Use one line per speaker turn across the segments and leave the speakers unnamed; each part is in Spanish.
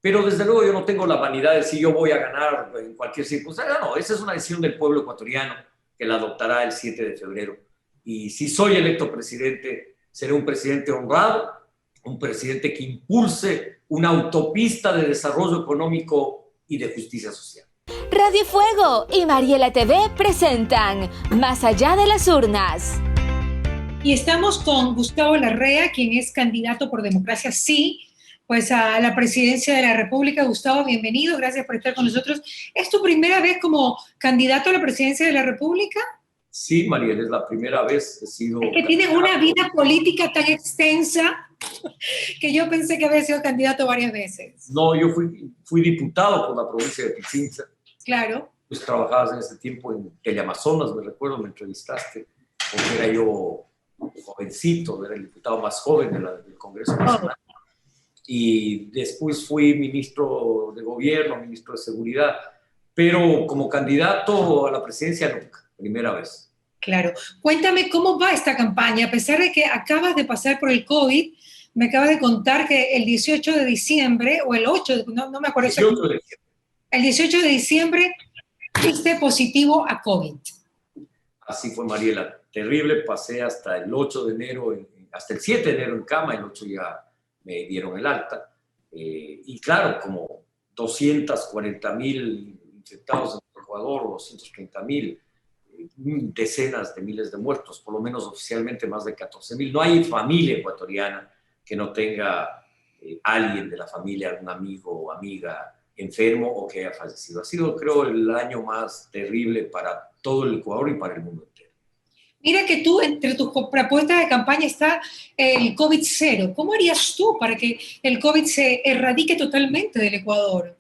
Pero desde luego yo no tengo la vanidad de decir yo voy a ganar en cualquier circunstancia. No, esa es una decisión del pueblo ecuatoriano que la adoptará el 7 de febrero. Y si soy electo presidente, seré un presidente honrado, un presidente que impulse una autopista de desarrollo económico y de justicia social.
Radio Fuego y Mariela TV presentan Más allá de las urnas.
Y estamos con Gustavo Larrea, quien es candidato por Democracia Sí, pues a la presidencia de la República. Gustavo, bienvenido, gracias por estar con nosotros. ¿Es tu primera vez como candidato a la presidencia de la República?
Sí, Mariela, es la primera vez que he sido...
Es que tienes una vida política tan extensa que yo pensé que había sido candidato varias veces.
No, yo fui diputado por la provincia de Pichincha.
Claro.
Pues trabajabas en ese tiempo en Teleamazonas, me recuerdo, me entrevistaste, porque era yo jovencito, era el diputado más joven del Congreso Nacional. Y después fui ministro de Gobierno, ministro de Seguridad, pero como candidato a la presidencia nunca, primera vez.
Claro. Cuéntame cómo va esta campaña, a pesar de que acabas de pasar por el COVID. Me acabas de contar que el 18 de diciembre, o el 8, no me acuerdo.
18 de diciembre.
El 18 de diciembre fuiste positivo a COVID.
Así fue, Mariela. Terrible, pasé hasta el 8 de enero, hasta el 7 de enero en cama, el 8 ya me dieron el alta. Y claro, como 240,000 infectados en Ecuador, 230,000, decenas de miles de muertos, por lo menos oficialmente más de 14,000. No hay familia ecuatoriana que no tenga alguien de la familia, algún amigo o amiga enfermo o que haya fallecido. Ha sido, creo, el año más terrible para todo el Ecuador y para el mundo entero.
Mira que tú, entre tus propuestas de campaña está el COVID-0. ¿Cómo harías tú para que el COVID se erradique totalmente del Ecuador?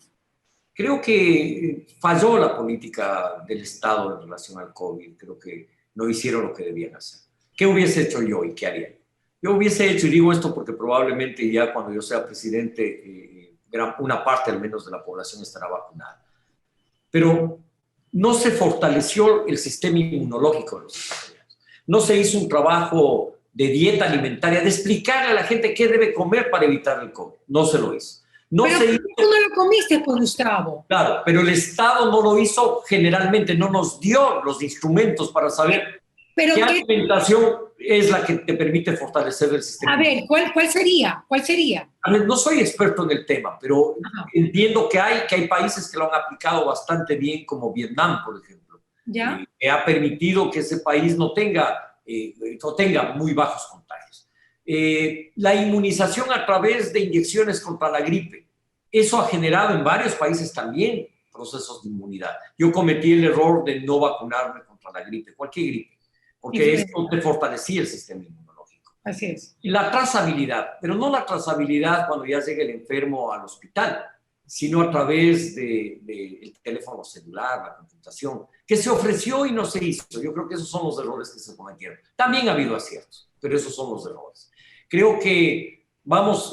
Creo que falló la política del Estado en relación al COVID. Creo que no hicieron lo que debían hacer. ¿Qué hubiese hecho yo y qué haría? Yo hubiese hecho, y digo esto porque probablemente ya cuando yo sea presidente, una parte al menos de la población estará vacunada. Pero no se fortaleció el sistema inmunológico de los ecuatorianos. No se hizo un trabajo de dieta alimentaria, de explicarle a la gente qué debe comer para evitar el COVID. No se lo hizo.
Pero tú no lo comiste, pues, Gustavo.
Claro, pero el Estado no lo hizo generalmente, no nos dio los instrumentos para saber qué alimentación es la que te permite fortalecer el sistema.
A ver, ¿cuál sería? ¿Cuál sería?
A ver, no soy experto en el tema, pero entiendo que hay países que lo han aplicado bastante bien, como Vietnam, por ejemplo.
¿Ya?
Que ha permitido que ese país no tenga muy bajos contagios. La inmunización a través de inyecciones contra la gripe, eso ha generado en varios países también procesos de inmunidad. Yo cometí el error de no vacunarme contra la gripe, cualquier gripe, porque esto te fortalecía el sistema inmunológico.
Así es.
Y la trazabilidad, pero no la trazabilidad cuando ya llega el enfermo al hospital, sino a través del teléfono celular, la computación, que se ofreció y no se hizo. Yo creo que esos son los errores que se cometieron. También ha habido aciertos, pero esos son los errores. Creo que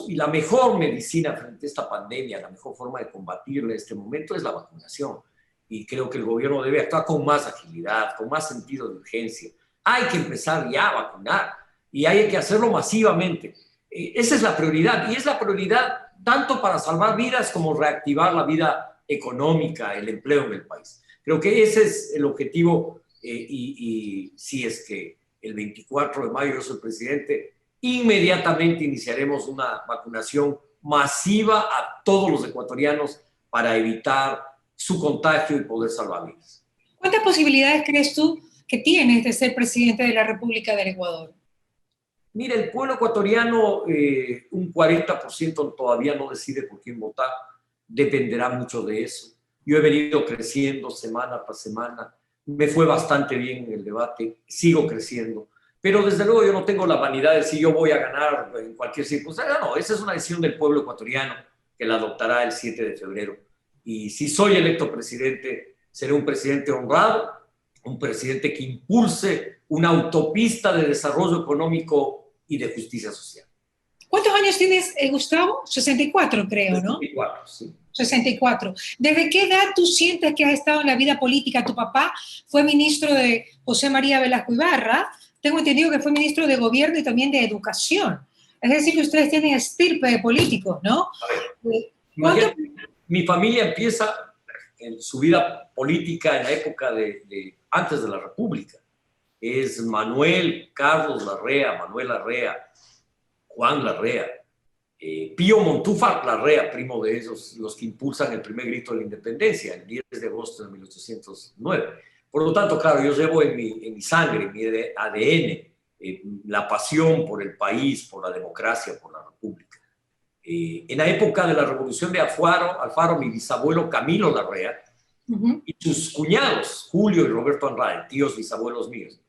y la mejor medicina frente a esta pandemia, la mejor forma de combatirla en este momento es la vacunación. Y creo que el gobierno debe actuar con más agilidad, con más sentido de urgencia. Hay que empezar ya a vacunar y hay que hacerlo masivamente. Esa es la prioridad, y es la prioridad tanto para salvar vidas como reactivar la vida económica, el empleo en el país. Creo que ese es el objetivo, y si es que el 24 de mayo yo soy presidente, inmediatamente iniciaremos una vacunación masiva a todos los ecuatorianos para evitar su contagio y poder salvar vidas.
¿Cuántas posibilidades crees tú que tienes de ser presidente de la República del Ecuador?
Mira, el pueblo ecuatoriano, un 40% todavía no decide por quién votar. Dependerá mucho de eso. Yo he venido creciendo semana tras semana. Me fue bastante bien en el debate. Sigo creciendo. Pero desde luego yo no tengo la vanidad de decir yo voy a ganar en cualquier circunstancia. No, esa es una decisión del pueblo ecuatoriano que la adoptará el 7 de febrero. Y si soy electo presidente, seré un presidente honrado, un presidente que impulse una autopista de desarrollo económico y de justicia social.
¿Cuántos años tienes, Gustavo? 64, creo, ¿no?
64, sí.
64. ¿Desde qué edad tú sientes que has estado en la vida política? Tu papá fue ministro de José María Velasco Ibarra. Tengo entendido que fue ministro de Gobierno y también de Educación. Es decir, que ustedes tienen estirpe de políticos, ¿no? ¿Cuánto?
Imagínate, mi familia empieza en su vida política en la época antes de la República. Es Manuel Carlos Larrea, Manuel Larrea, Juan Larrea, Pío Montúfar Larrea, primo de ellos, los que impulsan el primer grito de la independencia, el 10 de agosto de 1809. Por lo tanto, claro, yo llevo en mi sangre, en mi ADN, la pasión por el país, por la democracia, por la república. En la época de la revolución de Alfaro, mi bisabuelo Camilo Larrea y sus cuñados, Julio y Roberto Andrade, tíos bisabuelos míos,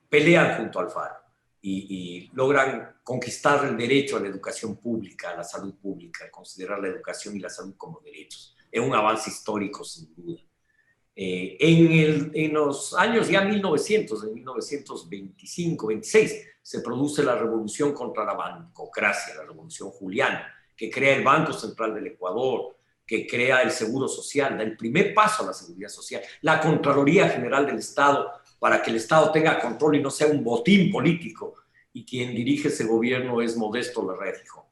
pelean junto a Alfaro y logran conquistar el derecho a la educación pública, a la salud pública, considerar la educación y la salud como derechos. Es un avance histórico, sin duda. En los años ya 1900, en 1925, 26, se produce la revolución contra la bancocracia, la revolución juliana, que crea el Banco Central del Ecuador, que crea el Seguro Social, da el primer paso a la seguridad social, la Contraloría General del Estado, para que el Estado tenga control y no sea un botín político, y quien dirige ese gobierno es Modesto Larrea Gijón.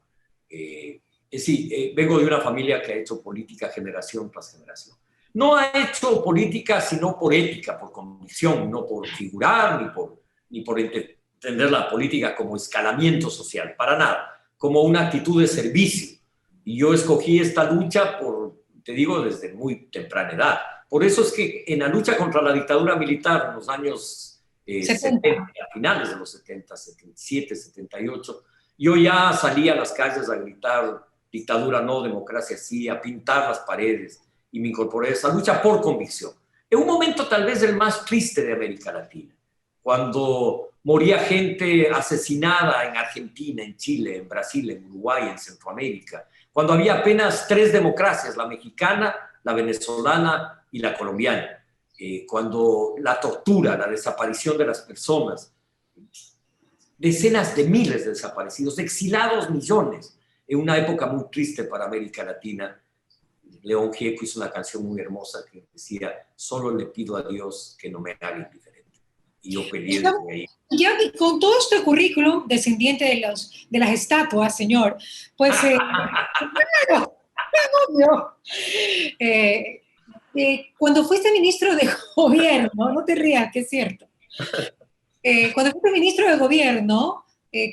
Vengo de una familia que ha hecho política generación tras generación. No ha hecho política sino por ética, por convicción, no por figurar, ni por entender la política como escalamiento social, para nada, como una actitud de servicio. Y yo escogí esta lucha te digo, desde muy temprana edad. Por eso es que en la lucha contra la dictadura militar en los años 70, a finales de los 70, 77, 78, yo ya salía a las calles a gritar dictadura no, democracia sí, a pintar las paredes, y me incorporé a esa lucha por convicción. En un momento tal vez el más triste de América Latina, cuando moría gente asesinada en Argentina, en Chile, en Brasil, en Uruguay, en Centroamérica, cuando había apenas 3 democracias, la mexicana, la venezolana y la colombiana, cuando la tortura, la desaparición de las personas, decenas de miles de desaparecidos, exilados millones, en una época muy triste para América Latina. León Gieco hizo una canción muy hermosa que decía: solo le pido a Dios que no me haga indiferente. Y yo peleé desde ahí.
Ya con todo este currículum descendiente de las estatuas, señor, pues cuando fuiste ministro de gobierno, no te rías, que es cierto, cuando fuiste ministro de gobierno,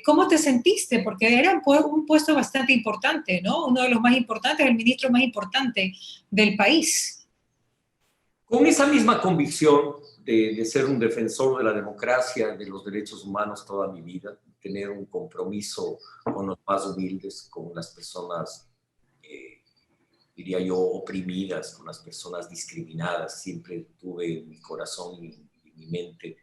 ¿cómo te sentiste? Porque era un puesto bastante importante, ¿no? Uno de los más importantes, el ministro más importante del país.
Con esa misma convicción de ser un defensor de la democracia, de los derechos humanos toda mi vida, tener un compromiso con los más humildes, con las personas, diría yo, oprimidas, con las personas discriminadas. Siempre tuve en mi corazón y en mi mente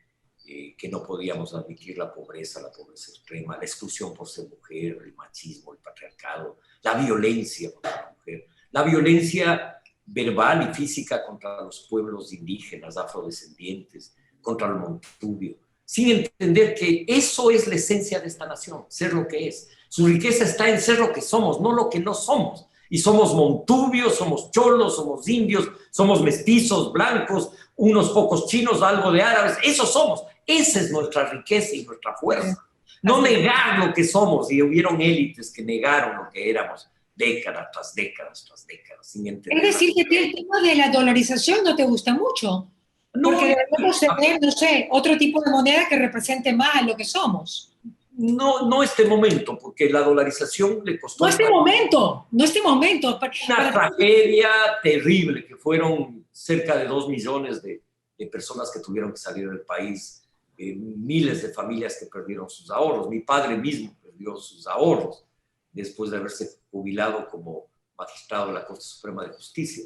que no podíamos admitir la pobreza extrema, la exclusión por ser mujer, el machismo, el patriarcado, la violencia contra la mujer, la violencia verbal y física contra los pueblos indígenas, afrodescendientes, contra el montubio, sin entender que eso es la esencia de esta nación, ser lo que es. Su riqueza está en ser lo que somos, no lo que no somos. Y somos montubios, somos cholos, somos indios, somos mestizos, blancos, unos pocos chinos, algo de árabes, eso somos. Esa es nuestra riqueza y nuestra fuerza. No negar lo que somos, y hubieron élites que negaron lo que éramos décadas tras décadas tras décadas, sin entender.
Es decir, que el tema de la dolarización no te gusta mucho, porque debemos tener, no sé, otro tipo de moneda que represente más lo que somos.
No este momento, porque la dolarización le costó...
No este momento.
Una tragedia terrible, que fueron cerca de 2 millones de personas que tuvieron que salir del país, miles de familias que perdieron sus ahorros. Mi padre mismo perdió sus ahorros después de haberse jubilado como magistrado de la Corte Suprema de Justicia.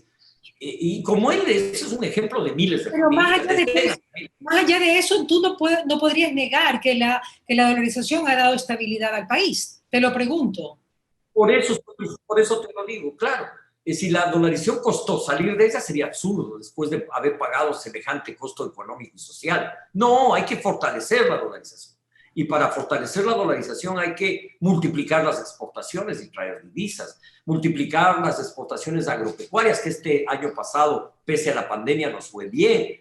Y como él, eso es un ejemplo de miles de familias.
Pero más allá de eso, tú no podrías negar que la dolarización ha dado estabilidad al país. Te lo pregunto.
Por eso te lo digo, claro. Si la dolarización costó, salir de ella sería absurdo después de haber pagado semejante costo económico y social. No, hay que fortalecer la dolarización. Y para fortalecer la dolarización hay que multiplicar las exportaciones y traer divisas, multiplicar las exportaciones agropecuarias, que este año pasado, pese a la pandemia, nos fue bien.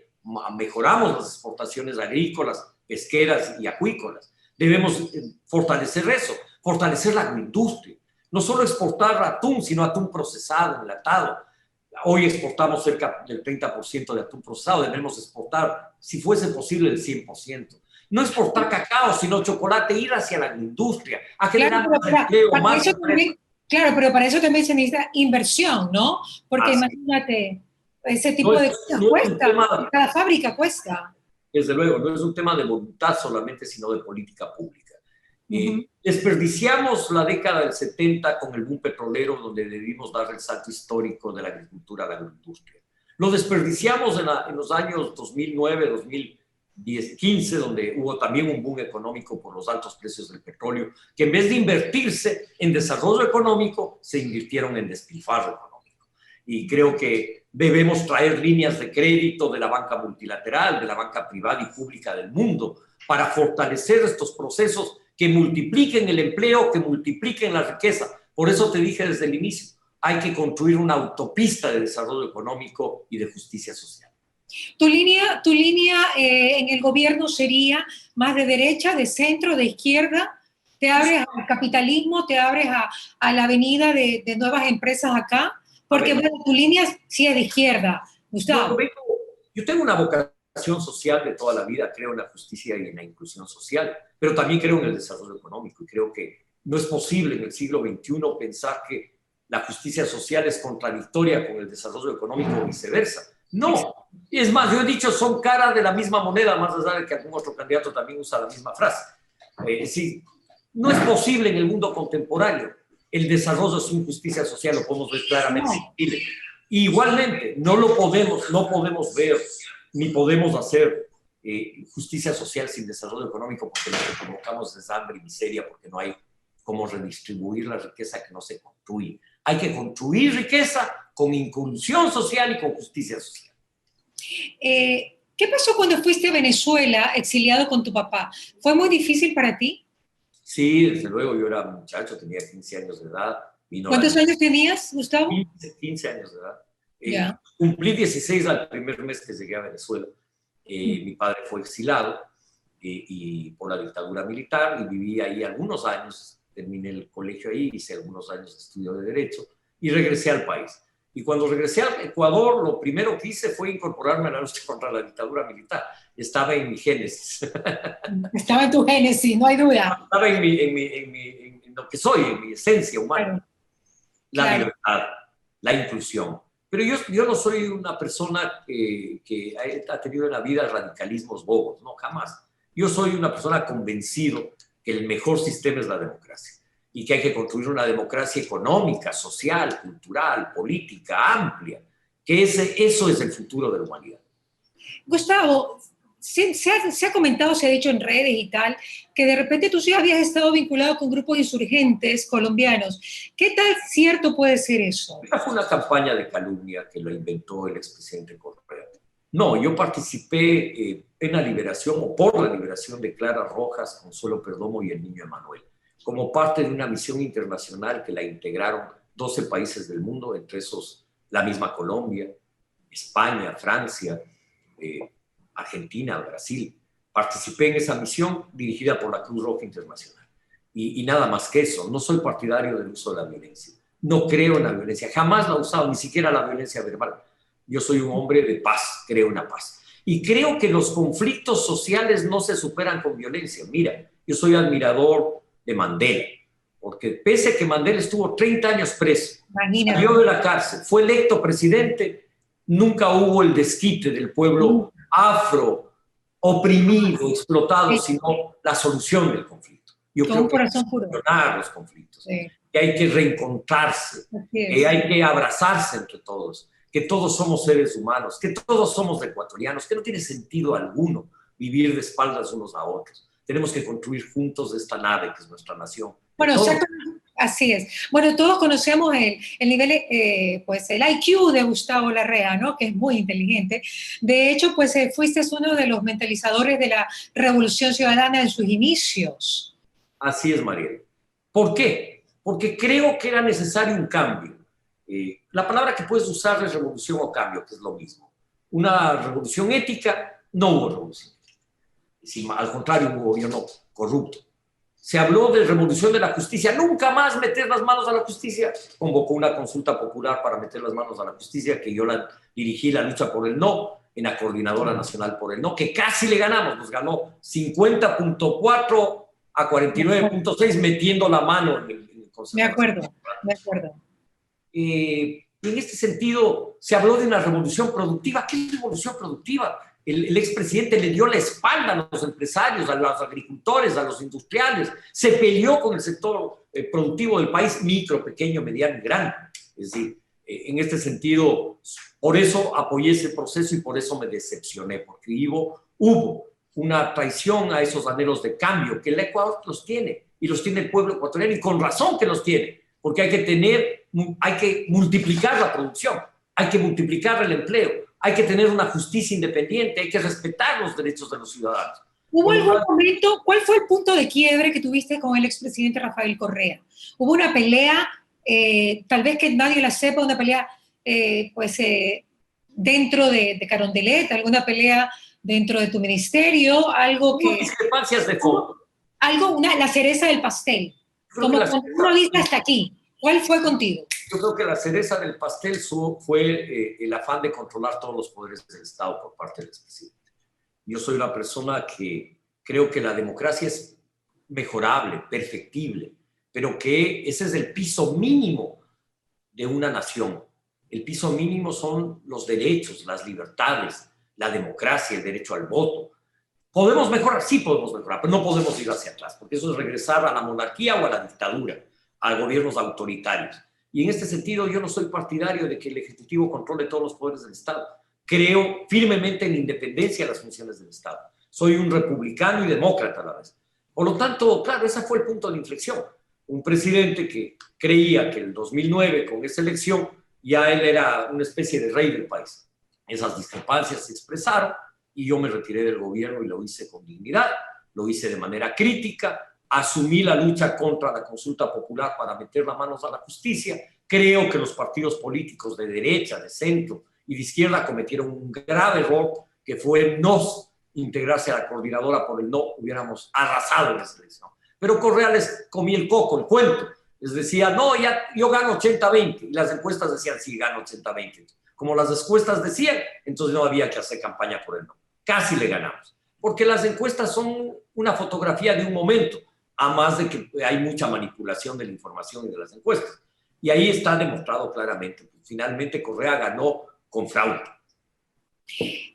Mejoramos las exportaciones agrícolas, pesqueras y acuícolas. Debemos fortalecer eso, fortalecer la agroindustria. No solo exportar atún, sino atún procesado, enlatado. Hoy exportamos cerca del 30% de atún procesado, debemos exportar, si fuese posible, el 100%. No exportar cacao, sino chocolate, ir hacia la industria, a
Claro,
generar
pero
más empleo,
para
más
eso también, claro, pero para eso también se necesita inversión, ¿no? Porque
así.
imagínate, ese
No
tipo
es,
de cosas
no es un
cuesta,
tema,
cada fábrica cuesta.
desde luego, no es un tema de voluntad solamente, sino de política pública.
Ujú.
Desperdiciamos la década del 70 con el boom petrolero, donde debimos dar el salto histórico de la agricultura a la agroindustria. Lo desperdiciamos en los años 2009, 2015, donde hubo también un boom económico por los altos precios del petróleo, que en vez de invertirse en desarrollo económico, se invirtieron en despilfarro económico. Y creo que debemos traer líneas de crédito de la banca multilateral, de la banca privada y pública del mundo, para fortalecer estos procesos que multipliquen el empleo, que multipliquen la riqueza. Por eso te dije desde el inicio, hay que construir una autopista de desarrollo económico y de justicia social.
Tu línea en el gobierno sería más de derecha, de centro, de izquierda. Te abres al capitalismo, te abres a la avenida de nuevas empresas acá, porque
Ver,
bueno, tu línea sí es de izquierda,
no,
Gustavo.
yo tengo una vocación social de toda la vida, creo en la justicia y en la inclusión social, pero también creo en el desarrollo económico y creo que no es posible en el siglo XXI pensar que la justicia social es contradictoria con el desarrollo económico o viceversa. No, es más, yo he dicho son cara de la misma moneda, más allá de que algún otro candidato también usa la misma frase. Sí, no es posible en el mundo contemporáneo el desarrollo sin justicia social, lo podemos ver claramente en Chile. Igualmente, no podemos ver ni podemos hacer justicia social sin desarrollo económico porque lo que provocamos es hambre y miseria, porque no hay cómo redistribuir la riqueza que no se construye. Hay que construir riqueza con inclusión social y con justicia social.
¿Qué pasó cuando fuiste a Venezuela exiliado con tu papá? ¿Fue muy difícil para ti?
Sí, desde luego, yo era muchacho, tenía 15 años de edad, vino la
¿Cuántos años tenías, Gustavo?
15 años de edad.
Ya.
Cumplí 16 al primer mes que llegué a Venezuela. Mi padre fue exilado y por la dictadura militar y viví ahí algunos años, terminé el colegio ahí, hice algunos años de estudio de Derecho y regresé al país. Y cuando regresé al Ecuador, lo primero que hice fue incorporarme a la lucha contra la dictadura militar. Estaba en mi génesis.
Estaba en tu génesis, no hay duda.
Estaba en lo que soy, en mi esencia humana.
Claro,
La
claro.
libertad, la inclusión. Pero yo no soy una persona que ha tenido en la vida radicalismos bobos, no, jamás. Yo soy una persona convencido que el mejor sistema es la democracia y que hay que construir una democracia económica, social, cultural, política, amplia, que eso es el futuro de la humanidad.
Gustavo, se ha comentado, se ha dicho en redes y tal, que de repente tú sí habías estado vinculado con grupos insurgentes colombianos. ¿Qué tal cierto puede ser eso?
Esta fue una campaña de calumnia que lo inventó el expresidente Correa. No, yo participé en la liberación o por la liberación de Clara Rojas, Consuelo Perdomo y el niño Emanuel, como parte de una misión internacional que la integraron 12 países del mundo, entre esos la misma Colombia, España, Francia, Argentina, Brasil. Participé en esa misión dirigida por la Cruz Roja Internacional. Y nada más que eso, no soy partidario del uso de la violencia. No creo en la violencia, jamás la he usado, ni siquiera la violencia verbal. Yo soy un hombre de paz, creo en la paz. Y creo que los conflictos sociales no se superan con violencia. Mira, yo soy admirador de Mandela, porque pese a que Mandela estuvo 30 años preso,
Imagínate.
salió de la cárcel, fue electo presidente, nunca hubo el desquite del pueblo afro, oprimido, explotado, sino la solución del conflicto. Yo
Con un
creo que hay que
corazón puro.
solucionar los conflictos,
Sí,
que hay que reencontrarse,
así
que
es.
hay que abrazarse entre todos, que todos somos seres humanos, que todos somos ecuatorianos, que no tiene sentido alguno vivir de espaldas unos a otros. Tenemos que construir juntos esta nave que es nuestra nación.
Bueno,
Todos.
exactamente, así es. Bueno, todos conocemos el nivel, pues el IQ de Gustavo Larrea, ¿no? Que es muy inteligente. De hecho, pues fuiste uno de los mentalizadores de la Revolución Ciudadana en sus inicios.
Así es, Mariel. ¿Por qué? Porque creo que era necesario un cambio. La palabra que puedes usar es revolución o cambio, que es lo mismo. Una revolución ética, no hubo revolución. Al contrario, hubo un gobierno corrupto. se habló de revolución de la justicia, nunca más meter las manos a la justicia. Convocó una consulta popular para meter las manos a la justicia, que yo dirigí la lucha por el no, en la Coordinadora Nacional por el No, que casi le ganamos, nos ganó 50.4 a 49.6, metiendo la mano en el Consejo.
De acuerdo, de acuerdo.
En este sentido, se habló de una revolución productiva. ¿Qué revolución productiva? El expresidente le dio la espalda a los empresarios, a los agricultores, a los industriales, se peleó con el sector productivo del país, micro, pequeño, mediano y grande. Es decir, en este sentido, por eso apoyé ese proceso y por eso me decepcioné, porque hubo una traición a esos anhelos de cambio que el Ecuador los tiene, y los tiene el pueblo ecuatoriano, y con razón que los tiene, porque hay que multiplicar la producción, hay que multiplicar el empleo, hay que tener una justicia independiente, hay que respetar los derechos de los ciudadanos.
¿Hubo algún momento, cuál fue el punto de quiebre que tuviste con el expresidente Rafael Correa? ¿Hubo una pelea, tal vez que nadie la sepa, una pelea dentro de Carondelet, alguna pelea dentro de tu ministerio, algo que...
Hubo discrepancias de fondo.
La cereza del pastel, como uno dice hasta aquí. ¿Cuál fue contigo?
Yo creo que la cereza del pastel fue el afán de controlar todos los poderes del Estado por parte del expresidente. Yo soy una persona que creo que la democracia es mejorable, perfectible, pero que ese es el piso mínimo de una nación. El piso mínimo son los derechos, las libertades, la democracia, el derecho al voto. ¿Podemos mejorar? Sí podemos mejorar, pero no podemos ir hacia atrás, porque eso es regresar a la monarquía o a la dictadura, a gobiernos autoritarios. Y en este sentido yo no soy partidario de que el Ejecutivo controle todos los poderes del Estado. Creo firmemente en la independencia de las funciones del Estado. Soy un republicano y demócrata a la vez. Por lo tanto, claro, ese fue el punto de inflexión. Un presidente que creía que en el 2009, con esa elección, ya él era una especie de rey del país. Esas discrepancias se expresaron y yo me retiré del gobierno y lo hice con dignidad, lo hice de manera crítica, asumí la lucha contra la consulta popular para meter las manos a la justicia. Creo que los partidos políticos de derecha, de centro y de izquierda cometieron un grave error, que fue no integrarse a la Coordinadora por el No. Hubiéramos arrasado en esa elección. Pero Correa les comí el coco, el cuento. Les decía, no, ya, yo gano 80-20. Y las encuestas decían, sí, gano 80-20. Como las encuestas decían, entonces no había que hacer campaña por el No. Casi le ganamos. Porque las encuestas son una fotografía de un momento, a más de que hay mucha manipulación de la información y de las encuestas. Y ahí está demostrado claramente. Finalmente Correa ganó con fraude.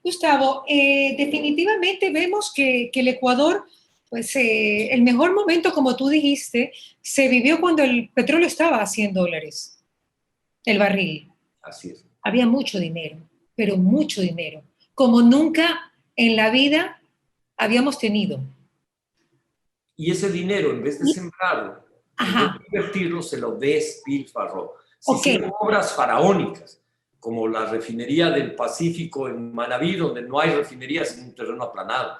Gustavo, definitivamente vemos que el Ecuador, el mejor momento, como tú dijiste, se vivió cuando el petróleo estaba a $100, el barril.
Así es.
Había mucho dinero, pero mucho dinero, como nunca en la vida habíamos tenido.
Y ese dinero, en vez de sembrarlo, en vez de invertirlo, se lo despilfarró. Se hicieron obras faraónicas, como la refinería del Pacífico en Manabí, donde no hay refinerías en un terreno aplanado.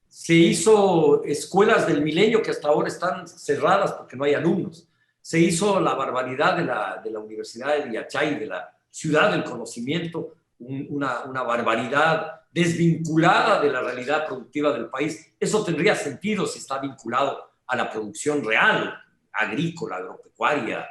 Se hizo escuelas del milenio que hasta ahora están cerradas porque no hay alumnos. Se hizo la barbaridad de la Universidad de Yachay, de la ciudad del conocimiento, una barbaridad desvinculada de la realidad productiva del país. Eso tendría sentido si está vinculado a la producción real, agrícola, agropecuaria,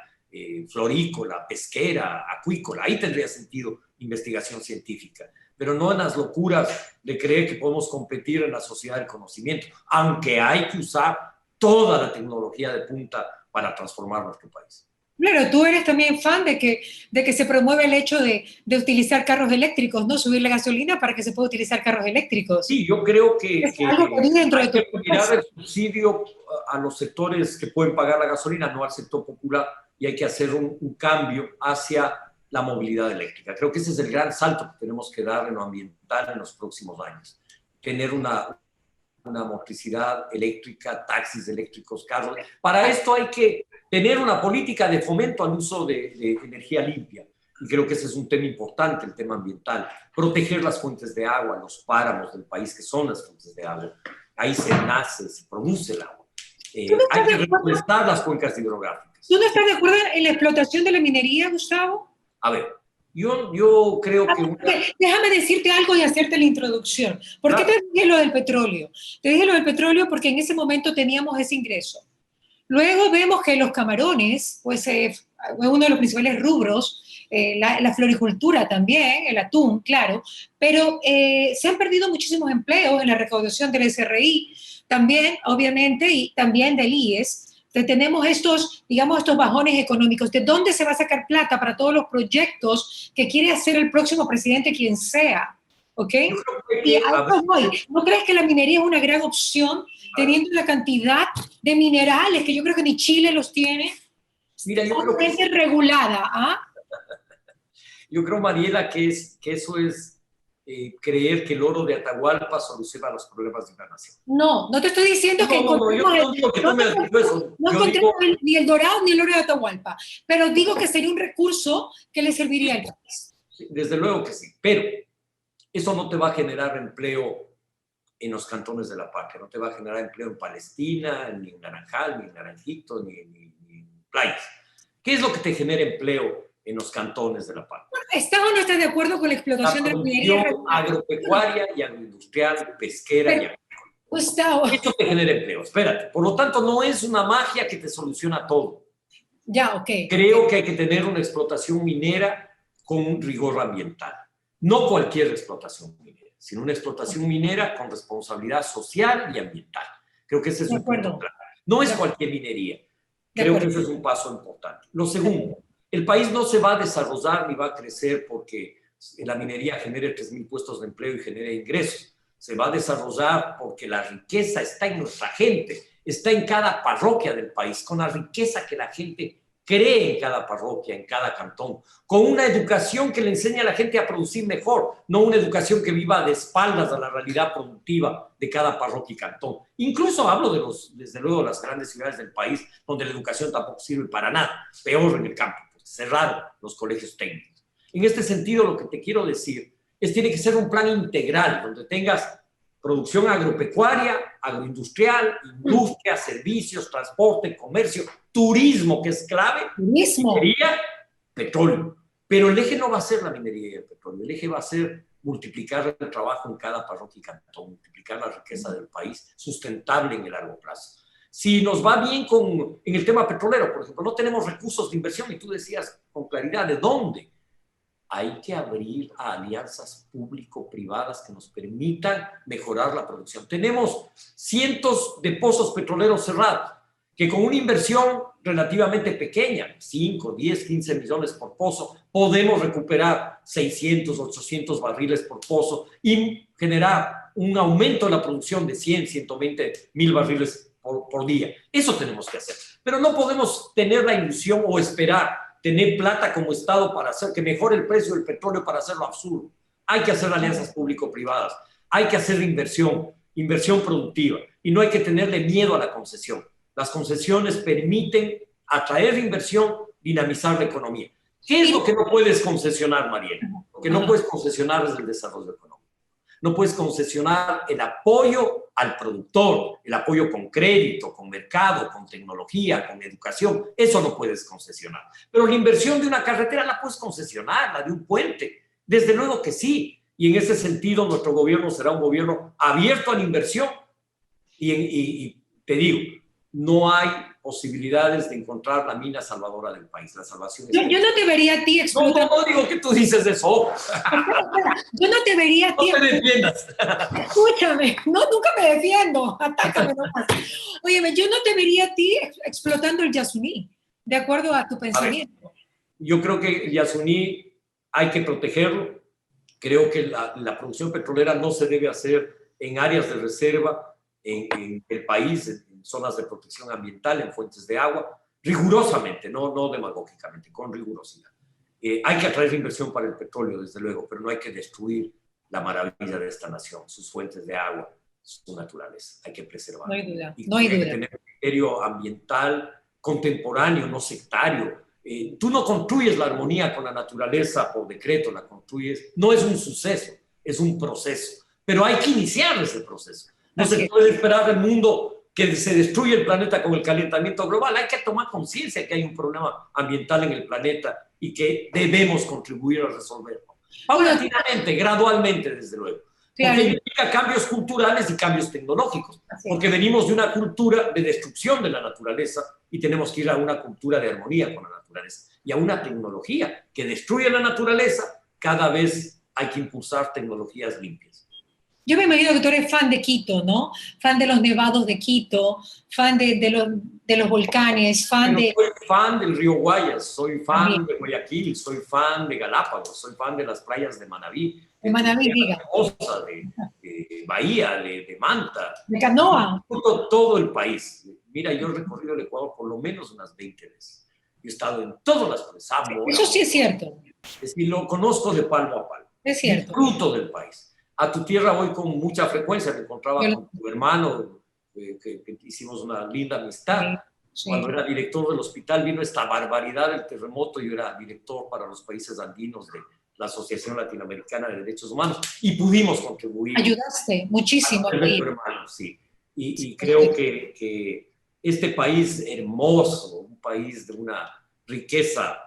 florícola, pesquera, acuícola. Ahí tendría sentido investigación científica, pero no en las locuras de creer que podemos competir en la sociedad del conocimiento, aunque hay que usar toda la tecnología de punta para transformar nuestro país.
Claro, tú eres también fan de que se promueve el hecho de utilizar carros eléctricos, ¿no? Subir la gasolina para que se pueda utilizar carros eléctricos.
Sí, yo creo que
hay
que mirar el subsidio a los sectores que pueden pagar la gasolina, no al sector popular, y hay que hacer un cambio hacia la movilidad eléctrica. Creo que ese es el gran salto que tenemos que dar en lo ambiental en los próximos años. Tener una motricidad eléctrica, taxis eléctricos, carros. Para esto hay que tener una política de fomento al uso de energía limpia. Y creo que ese es un tema importante, el tema ambiental. Proteger las fuentes de agua, los páramos del país, que son las fuentes de agua. Ahí se nace, se produce el agua. Hay que reforestar las cuencas hidrográficas.
¿Tú no estás de acuerdo en la explotación de la minería, Gustavo?
A ver, yo creo que...
Déjame decirte algo y hacerte la introducción. ¿Por qué te dije lo del petróleo? Te dije lo del petróleo porque en ese momento teníamos ese ingreso. Luego vemos que los camarones, pues es uno de los principales rubros, la floricultura también, el atún, claro, pero se han perdido muchísimos empleos en la recaudación del SRI, también, obviamente, y también del IES. Tenemos estos, digamos, estos bajones económicos. ¿De dónde se va a sacar plata para todos los proyectos que quiere hacer el próximo presidente, quien sea? ¿Ok? Y a eso voy. ¿No crees que la minería es una gran opción, teniendo la cantidad de minerales que yo creo que ni Chile los tiene?
Mira, yo creo que
regulada, ¿ah?
Yo creo, Mariela, que eso es creer que el oro de Atahualpa soluciona los problemas de una nación.
No, no te estoy diciendo que
yo no digo que tú me has dicho eso.
No encontremos ni el dorado ni el oro de Atahualpa, pero digo que sería un recurso que le serviría al país.
Sí, desde luego que sí, pero eso no te va a generar empleo en los cantones de la patria, no te va a generar empleo en Palestina, ni en Naranjal, ni en Naranjito, ni en playas. ¿Qué es lo que te genera empleo en los cantones de la patria?
¿Estás o no estás de acuerdo con la explotación de la minería?
Agropecuaria y agroindustrial, pesquera y agrícola.
Gustavo.
Eso te genera empleo, espérate. Por lo tanto, no es una magia que te soluciona todo.
Ya, ok.
Creo que hay que tener una explotación minera con un rigor ambiental. No cualquier explotación minera, sino una explotación minera con responsabilidad social y ambiental. Creo que ese es un punto clave. No es cualquier minería. Creo que ese es un paso importante. Lo segundo, el país no se va a desarrollar ni va a crecer porque la minería genere 3,000 puestos de empleo y genere ingresos. Se va a desarrollar porque la riqueza está en nuestra gente, está en cada parroquia del país, con la riqueza que la gente cree en cada parroquia, en cada cantón, con una educación que le enseña a la gente a producir mejor, no una educación que viva de espaldas a la realidad productiva de cada parroquia y cantón. Incluso hablo desde luego, de las grandes ciudades del país, donde la educación tampoco sirve para nada, peor en el campo, pues cerraron los colegios técnicos. En este sentido, lo que te quiero decir es que tiene que ser un plan integral, donde tengas producción agropecuaria, agroindustrial, industria, servicios, transporte, comercio, turismo, que es clave, minería, petróleo. Pero el eje no va a ser la minería y el petróleo, el eje va a ser multiplicar el trabajo en cada parroquia y cantón, multiplicar la riqueza del país, sustentable en el largo plazo. Si nos va bien en el tema petrolero, por ejemplo, no tenemos recursos de inversión, y tú decías con claridad, ¿de dónde? Hay que abrir a alianzas público-privadas que nos permitan mejorar la producción. Tenemos cientos de pozos petroleros cerrados, que con una inversión relativamente pequeña, 5, 10, 15 millones por pozo, podemos recuperar 600, 800 barriles por pozo y generar un aumento de la producción de 100, 120 mil barriles por día. Eso tenemos que hacer. Pero no podemos tener la ilusión o esperar tener plata como Estado para hacer que mejore el precio del petróleo para hacerlo absurdo. Hay que hacer alianzas público-privadas, hay que hacer inversión productiva, y no hay que tenerle miedo a la concesión. Las concesiones permiten atraer inversión, dinamizar la economía. ¿Qué es lo que no puedes concesionar, Mariela? Lo que no puedes concesionar es el desarrollo económico. No puedes concesionar el apoyo al productor, el apoyo con crédito, con mercado, con tecnología, con educación. Eso no puedes concesionar. Pero la inversión de una carretera la puedes concesionar, la de un puente. Desde luego que sí. Y en ese sentido, nuestro gobierno será un gobierno abierto a la inversión. Y te digo, no hay posibilidades de encontrar la mina salvadora del país. La salvación es...
Yo no te vería a ti explotar...
No digo que tú dices eso.
Yo no te vería a ti...
No te defiendas.
Escúchame, no, nunca me defiendo. Atácame nomás. Óyeme, yo no te vería a ti explotando el Yasuní, de acuerdo a tu pensamiento.
Yo creo que el Yasuní hay que protegerlo. Creo que la producción petrolera no se debe hacer en áreas de reserva en el país, en zonas de protección ambiental, en fuentes de agua, rigurosamente, no demagógicamente, con rigurosidad. Hay que atraer inversión para el petróleo, desde luego, pero no hay que destruir la maravilla de esta nación, sus fuentes de agua, su naturaleza. Hay que preservarla.
No hay duda,
no hay duda. Hay que tener un criterio ambiental contemporáneo, no sectario. Tú no construyes la armonía con la naturaleza por decreto, la construyes. No es un suceso, es un proceso. Pero hay que iniciar ese proceso. No se puede esperar del mundo que se destruye el planeta con el calentamiento global. Hay que tomar conciencia que hay un problema ambiental en el planeta y que debemos contribuir a resolverlo. Paulatinamente, gradualmente, desde luego.
Claro.
Porque implica cambios culturales y cambios tecnológicos.
Así
Porque venimos de una cultura de destrucción de la naturaleza y tenemos que ir a una cultura de armonía con la naturaleza y a una tecnología que destruye la naturaleza. Cada vez hay que impulsar tecnologías limpias.
Yo me imagino que tú eres fan de Quito, ¿no? Fan de los nevados de Quito, fan de los volcanes, fan
Pero
de...
soy fan del río Guayas, soy fan
También.
de Guayaquil, soy fan de Galápagos, soy fan de las playas de Manabí,
De Manabí, diga.
de Osa, de Bahía, de Manta.
De Canoa.
Todo el país. Mira, yo he recorrido el Ecuador por lo menos unas 20 veces. Yo he estado en todas las cosas.
Eso sí es cierto.
Es decir, lo conozco de palmo a palmo.
Es cierto.
Disfruto del país. A tu tierra voy con mucha frecuencia. Me encontraba con tu hermano, que hicimos una linda amistad.
Sí.
Cuando era director del hospital vino esta barbaridad del terremoto. Yo era director para los países andinos de la Asociación Latinoamericana de Derechos Humanos y pudimos contribuir.
Ayudaste muchísimo.
A tu hermano, sí. Y creo que este país hermoso, un país de una riqueza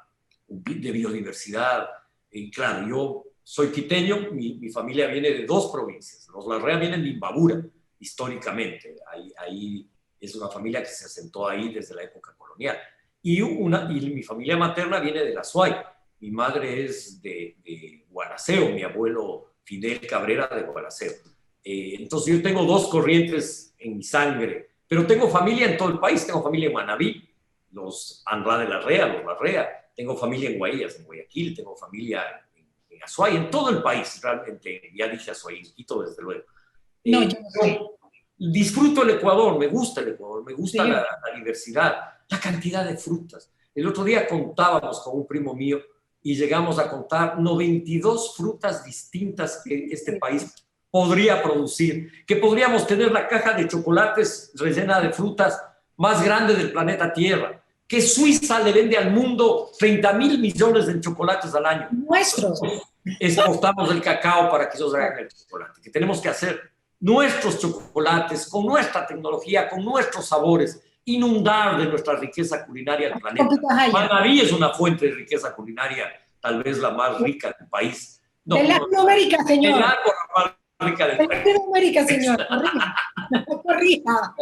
de biodiversidad, y claro, yo soy quiteño, mi familia viene de 2 provincias. Los Larrea vienen de Imbabura, históricamente. Ahí es una familia que se asentó ahí desde la época colonial. Y mi familia materna viene de la Azuay. Mi madre es de Gualaceo, mi abuelo Fidel Cabrera de Gualaceo. Entonces yo tengo 2 corrientes en mi sangre, pero tengo familia en todo el país. Tengo familia en Manabí, los Anra de Larrea, los Larrea. Tengo familia en Guayas, en Guayaquil. Tengo familia en Azuay, en todo el país, realmente. Ya dije Azuay, Quito, desde luego.
No, yo no sé.
Disfruto el Ecuador, me gusta el Ecuador, me gusta
Sí.
la diversidad, la cantidad de frutas. El otro día contábamos con un primo mío y llegamos a contar 92 frutas distintas que este país podría producir, que podríamos tener la caja de chocolates rellena de frutas más grande del planeta Tierra, que Suiza le vende al mundo 30.000 millones de chocolates al año.
Nuestros.
Exportamos el cacao para que ellos hagan el chocolate, que tenemos que hacer nuestros chocolates, con nuestra tecnología, con nuestros sabores, inundar de nuestra riqueza culinaria el planeta. Manabí es una fuente de riqueza culinaria, tal vez la más rica del país.
No, de Latinoamérica, señor.
De la más rica del país.
De Latinoamérica, señor. Corrija.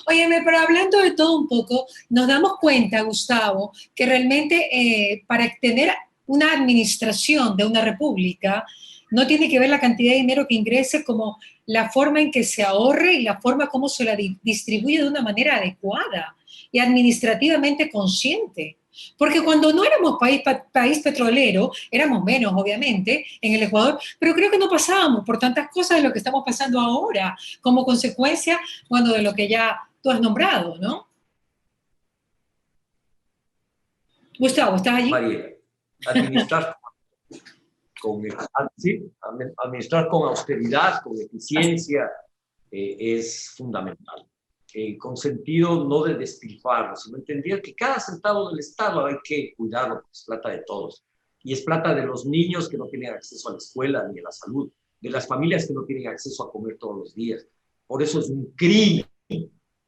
Óyeme, pero hablando de todo un poco, nos damos cuenta, Gustavo, que realmente para tener una administración de una república, no tiene que ver la cantidad de dinero que ingrese como la forma en que se ahorre y la forma como se la distribuye de una manera adecuada y administrativamente consciente. Porque cuando no éramos país petrolero, éramos menos, obviamente, en el Ecuador, pero creo que no pasábamos por tantas cosas de lo que estamos pasando ahora, como consecuencia, bueno, de lo que ya tú has nombrado, ¿no? Gustavo, ¿estás allí?
María, administrar con austeridad, con eficiencia, es fundamental. Con sentido no de despilfarro, sino entender que cada centavo del Estado hay que cuidarlo, porque es plata de todos. Y es plata de los niños que no tienen acceso a la escuela ni a la salud, de las familias que no tienen acceso a comer todos los días. Por eso es un crimen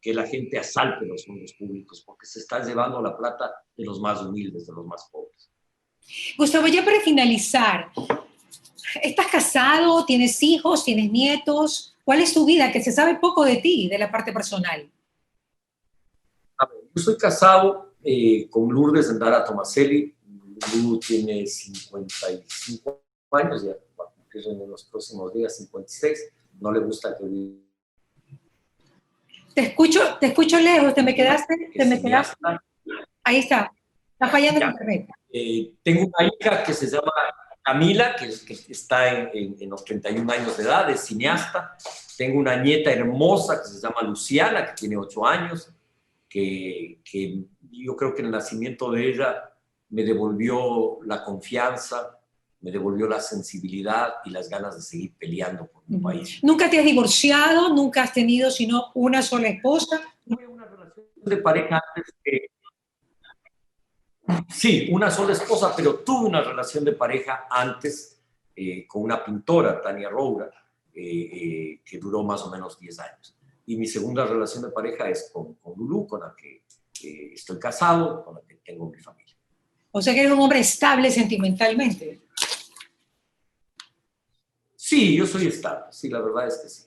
que la gente asalte los fondos públicos, porque se está llevando la plata de los más humildes, de los más pobres.
Gustavo, ya para finalizar, ¿estás casado? ¿Tienes hijos? ¿Tienes nietos? ¿Cuál es tu vida? Que se sabe poco de ti, de la parte personal.
A ver, yo soy casado con Lourdes Endara Tomaselli. Lourdes tiene 55 años, ya va a cumplir en los próximos días 56. No le gusta que viva.
Te escucho lejos, te me quedaste. Ahí está fallando el internet.
Tengo una hija que se llama Camila, que está en los 31 años de edad, es cineasta. Tengo una nieta hermosa que se llama Luciana, que tiene 8 años, que yo creo que el nacimiento de ella me devolvió la confianza, me devolvió la sensibilidad y las ganas de seguir peleando por mi país.
¿Nunca te has divorciado? ¿Nunca has tenido sino una sola esposa?
Tuve una relación de pareja antes que... Sí, una sola esposa, pero tuve una relación de pareja antes con una pintora, Tania Roura, que duró más o menos 10 años. Y mi segunda relación de pareja es con Lulú, con la que estoy casado, con la que tengo mi familia.
O sea que eres un hombre estable sentimentalmente.
Sí, yo soy estable, sí, la verdad es que sí.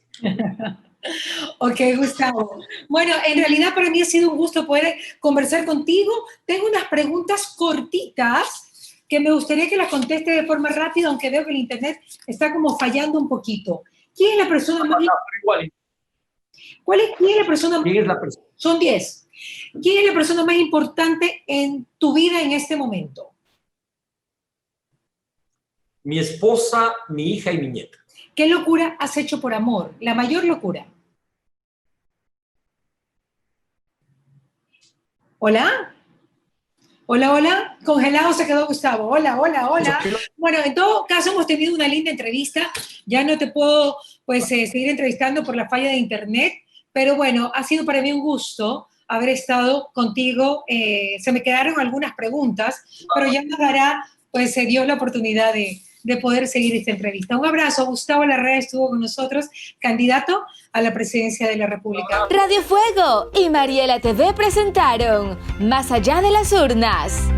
Ok, Gustavo. Bueno, en realidad para mí ha sido un gusto poder conversar contigo. Tengo unas preguntas cortitas que me gustaría que las conteste de forma rápida, aunque veo que el internet está como fallando un poquito. ¿Quién es la persona más...
Igual,
¿Quién es la persona más...
¿quién es la persona?
Son 10. ¿Quién es la persona más importante en tu vida en este momento?
Mi esposa, mi hija y mi nieta.
¿Qué locura has hecho por amor? La mayor locura. ¿Hola? Hola, hola. Congelado se quedó Gustavo. Hola, hola, hola. Bueno, en todo caso hemos tenido una linda entrevista. Ya no te puedo pues seguir entrevistando por la falla de internet, pero bueno, ha sido para mí un gusto haber estado contigo. Se me quedaron algunas preguntas, pero ya nos dará pues Dios la oportunidad de poder seguir esta entrevista. Un abrazo. Gustavo Larrea estuvo con nosotros, candidato a la presidencia de la República.
Radio Fuego y Mariela TV presentaron Más allá de las urnas.